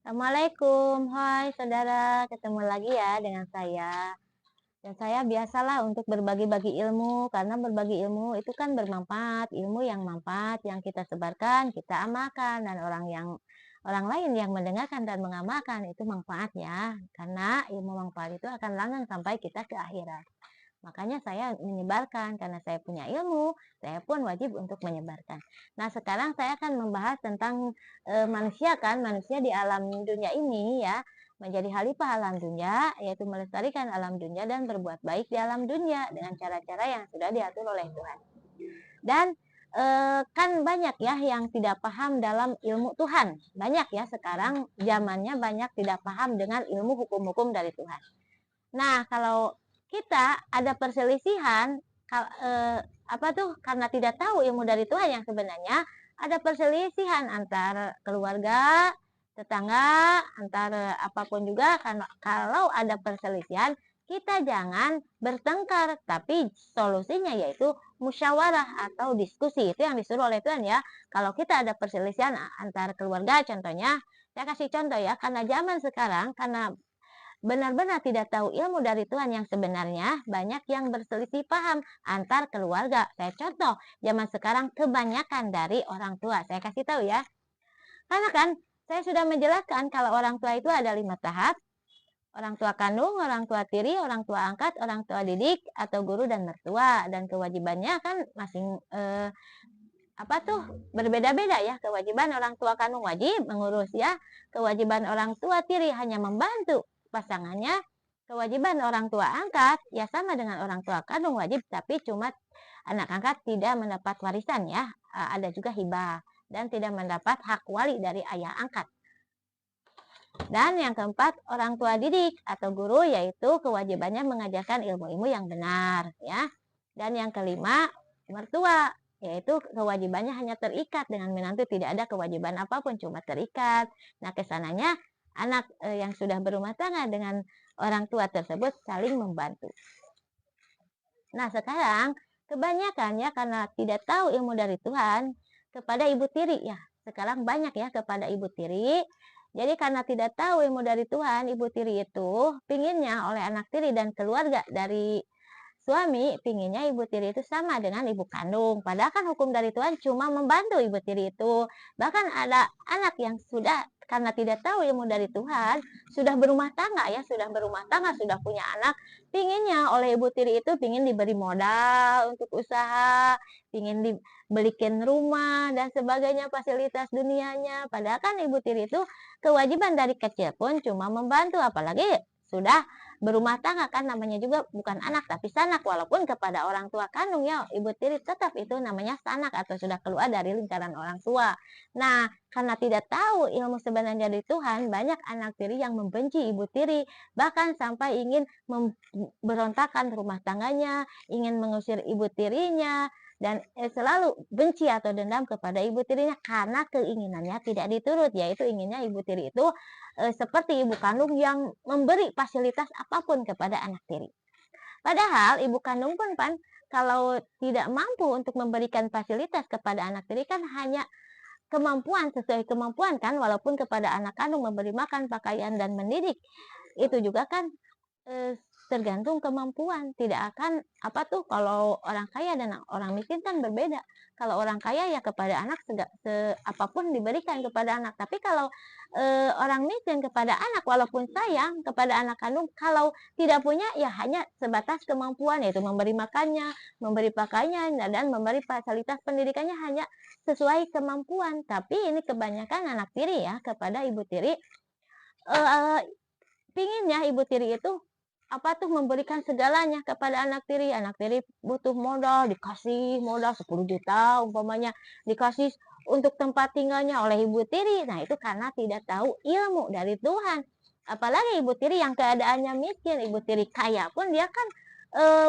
Assalamualaikum, hai saudara, ketemu lagi ya dengan saya. Dan saya biasalah untuk berbagi-bagi ilmu, karena berbagi ilmu itu kan bermanfaat, ilmu yang manfaat yang kita sebarkan, kita amalkan, dan orang lain yang mendengarkan dan mengamalkan itu manfaatnya, karena ilmu manfaat itu akan langgeng sampai kita ke akhirat. Makanya saya menyebarkan, karena saya punya ilmu, saya pun wajib untuk menyebarkan. Nah, sekarang saya akan membahas tentang manusia kan, manusia di alam dunia ini ya, menjadi khalifah alam dunia, yaitu melestarikan alam dunia dan berbuat baik di alam dunia dengan cara-cara yang sudah diatur oleh Tuhan. Dan kan banyak ya yang tidak paham dalam ilmu Tuhan. Banyak ya sekarang zamannya banyak tidak paham dengan ilmu hukum-hukum dari Tuhan. Nah, kalau kita ada perselisihan, karena tidak tahu ilmu dari Tuhan yang sebenarnya, ada perselisihan antar keluarga, tetangga, antar apapun juga, karena kalau ada perselisihan, kita jangan bertengkar, tapi solusinya yaitu musyawarah atau diskusi. Itu yang disuruh oleh Tuhan ya. Kalau kita ada perselisihan antar keluarga, contohnya, saya kasih contoh ya, karena zaman sekarang, karena benar-benar tidak tahu ilmu dari Tuhan yang sebenarnya, banyak yang berselisih paham antar keluarga. Saya contoh, zaman sekarang kebanyakan dari orang tua. Saya kasih tahu ya. Karena kan saya sudah menjelaskan kalau orang tua itu ada 5 tahap. Orang tua kandung, orang tua tiri, orang tua angkat, orang tua didik, atau guru dan mertua. Dan kewajibannya kan masing berbeda-beda ya. Kewajiban orang tua kandung wajib mengurus ya. Kewajiban orang tua tiri hanya membantu pasangannya. Kewajiban orang tua angkat ya sama dengan orang tua kandung wajib, tapi cuma anak angkat tidak mendapat warisan ya. Ada juga hibah dan tidak mendapat hak wali dari ayah angkat. Dan yang keempat, orang tua didik atau guru, yaitu kewajibannya mengajarkan ilmu-ilmu yang benar ya. Dan yang kelima, mertua, yaitu kewajibannya hanya terikat dengan menantu, tidak ada kewajiban apapun, cuma terikat. Nah, kesananya anak yang sudah berumah tangga dengan orang tua tersebut saling membantu. Nah, sekarang kebanyakan ya karena tidak tahu ilmu dari Tuhan, kepada ibu tiri ya. Sekarang banyak ya kepada ibu tiri. Jadi karena tidak tahu ilmu dari Tuhan, ibu tiri itu pinginnya oleh anak tiri dan keluarga dari suami, pinginnya ibu tiri itu sama dengan ibu kandung. Padahal kan hukum dari Tuhan cuma membantu ibu tiri itu. Bahkan ada anak yang sudah karena tidak tahu ilmu dari Tuhan, sudah berumah tangga ya, sudah berumah tangga, sudah punya anak, pinginnya oleh ibu tiri itu pingin diberi modal untuk usaha, pingin dibelikan rumah dan sebagainya, fasilitas dunianya. Padahal kan ibu tiri itu kewajiban dari kecil pun cuma membantu, apalagi sudah berumah tangga kan namanya juga bukan anak tapi sanak, walaupun kepada orang tua kandung ya ibu tiri tetap itu namanya sanak atau sudah keluar dari lingkaran orang tua. Nah, karena tidak tahu ilmu sebenarnya dari Tuhan, banyak anak tiri yang membenci ibu tiri, bahkan sampai ingin memberontakan rumah tangganya, ingin mengusir ibu tirinya, dan selalu benci atau dendam kepada ibu tirinya karena keinginannya tidak diturut, yaitu inginnya ibu tiri itu seperti ibu kandung yang memberi fasilitas apapun kepada anak tiri. Padahal ibu kandung pun kan kalau tidak mampu untuk memberikan fasilitas kepada anak tiri kan hanya kemampuan, sesuai kemampuan kan, walaupun kepada anak kandung memberi makan, pakaian, dan mendidik. Itu juga kan tergantung kemampuan, tidak akan kalau orang kaya dan orang miskin kan berbeda. Kalau orang kaya ya kepada anak apapun diberikan kepada anak, tapi kalau orang miskin kepada anak walaupun sayang kepada anak kandung, kalau tidak punya ya hanya sebatas kemampuan, yaitu memberi makannya, memberi pakaiannya, dan memberi fasilitas pendidikannya hanya sesuai kemampuan. Tapi ini kebanyakan anak tiri ya kepada ibu tiri, pinginnya ibu tiri itu memberikan segalanya kepada anak tiri. Anak tiri butuh modal, dikasih modal 10 juta umpamanya, dikasih untuk tempat tinggalnya oleh ibu tiri. Nah, itu karena tidak tahu ilmu dari Tuhan. Apalagi ibu tiri yang keadaannya miskin, ibu tiri kaya pun dia kan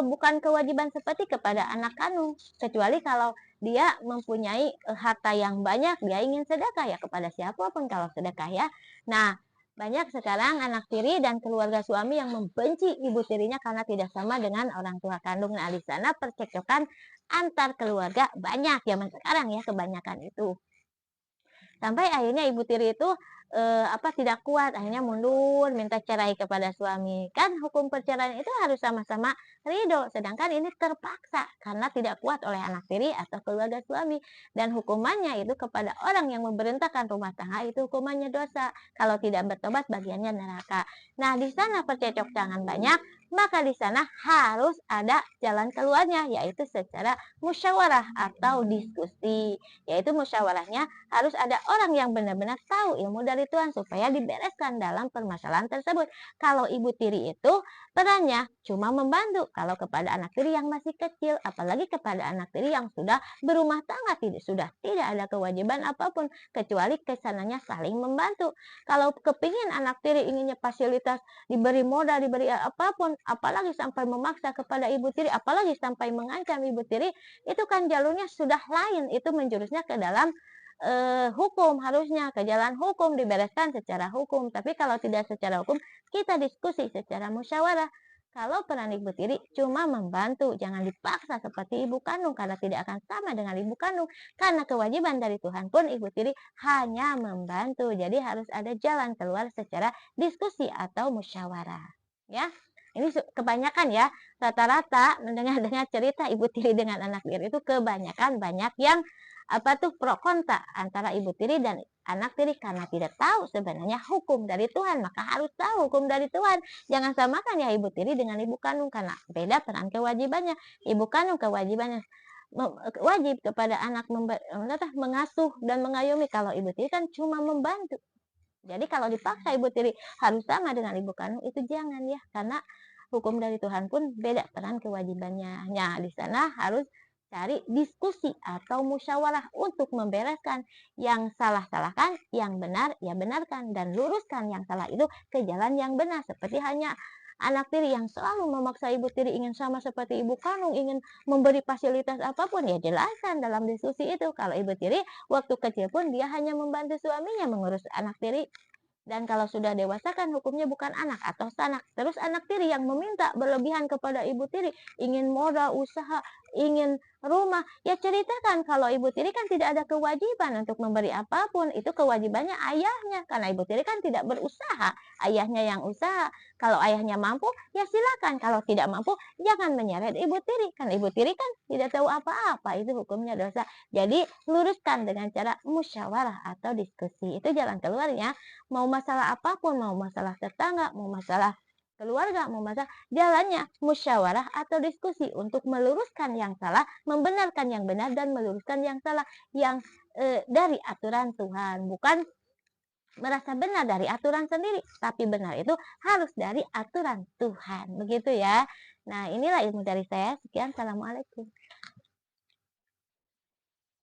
bukan kewajiban seperti kepada anak kandung, kecuali kalau dia mempunyai harta yang banyak, dia ingin sedekah ya kepada siapapun kalau sedekah ya. Nah, banyak sekarang anak tiri dan keluarga suami yang membenci ibu tirinya karena tidak sama dengan orang tua kandung. Nah, di sana percekcokan antar keluarga banyak zaman sekarang ya, kebanyakan itu. Sampai akhirnya ibu tiri itu tidak kuat, akhirnya mundur minta cerai kepada suami. Kan hukum perceraian itu harus sama-sama ridho, sedangkan ini terpaksa karena tidak kuat oleh anak tiri atau keluarga suami. Dan hukumannya itu kepada orang yang memberontakkan rumah tangga itu hukumannya dosa. Kalau tidak bertobat bagiannya neraka. Nah, di sana percekcokan banyak, maka di sana harus ada jalan keluarnya, yaitu secara musyawarah atau diskusi. Yaitu musyawarahnya harus ada orang yang benar-benar tahu ilmu dari Tuhan supaya dibereskan dalam permasalahan tersebut. Kalau ibu tiri itu perannya cuma membantu kalau kepada anak tiri yang masih kecil, apalagi kepada anak tiri yang sudah berumah tangga sudah tidak ada kewajiban apapun kecuali kesananya saling membantu. Kalau kepingin anak tiri inginnya fasilitas diberi modal, diberi apapun, apalagi sampai memaksa kepada ibu tiri, apalagi sampai mengancam ibu tiri, itu kan jalurnya sudah lain, itu menjurusnya ke dalam hukum, harusnya ke jalan hukum, dibereskan secara hukum. Tapi kalau tidak secara hukum, kita diskusi secara musyawarah. Kalau peran ibu tiri cuma membantu, jangan dipaksa seperti ibu kandung karena tidak akan sama dengan ibu kandung. Karena kewajiban dari Tuhan pun ibu tiri hanya membantu. Jadi harus ada jalan keluar secara diskusi atau musyawarah. Ya. Ini kebanyakan ya, rata-rata mendengar cerita ibu tiri dengan anak tiri itu kebanyakan banyak yang pro kontra antara ibu tiri dan anak tiri karena tidak tahu sebenarnya hukum dari Tuhan. Maka harus tahu hukum dari Tuhan. Jangan samakan ya ibu tiri dengan ibu kandung karena beda peran kewajibannya. Ibu kandung kewajibannya wajib kepada anak mengasuh dan mengayomi. Kalau ibu tiri kan cuma membantu. Jadi kalau dipaksa ibu tiri harus sama dengan ibu kandung itu jangan ya, karena hukum dari Tuhan pun beda peran kewajibannya. Nah, di sana harus cari diskusi atau musyawarah untuk membereskan yang salah salahkan, yang benar ya benarkan dan luruskan yang salah itu ke jalan yang benar. Seperti hanya anak tiri yang selalu memaksa ibu tiri ingin sama seperti ibu kandung, ingin memberi fasilitas apapun, ya jelaskan dalam diskusi itu. Kalau ibu tiri waktu kecil pun dia hanya membantu suaminya mengurus anak tiri. Dan kalau sudah dewasa kan hukumnya bukan anak atau sanak. Terus anak tiri yang meminta berlebihan kepada ibu tiri, ingin modal, usaha, ingin rumah, ya ceritakan kalau ibu tiri kan tidak ada kewajiban untuk memberi apapun. Itu kewajibannya ayahnya. Karena ibu tiri kan tidak berusaha, ayahnya yang usaha. Kalau ayahnya mampu, ya silakan. Kalau tidak mampu, jangan menyeret ibu tiri. Karena ibu tiri kan tidak tahu apa-apa, itu hukumnya dosa. Jadi luruskan dengan cara musyawarah atau diskusi. Itu jalan keluarnya. Mau masalah apapun, mau masalah tetangga, mau masalah keluarga, mau masalah jalannya musyawarah atau diskusi untuk meluruskan yang salah, membenarkan yang benar dan meluruskan yang salah yang dari aturan Tuhan, bukan merasa benar dari aturan sendiri, tapi benar itu harus dari aturan Tuhan, begitu ya. Nah, inilah ilmu dari saya. Sekian, assalamualaikum.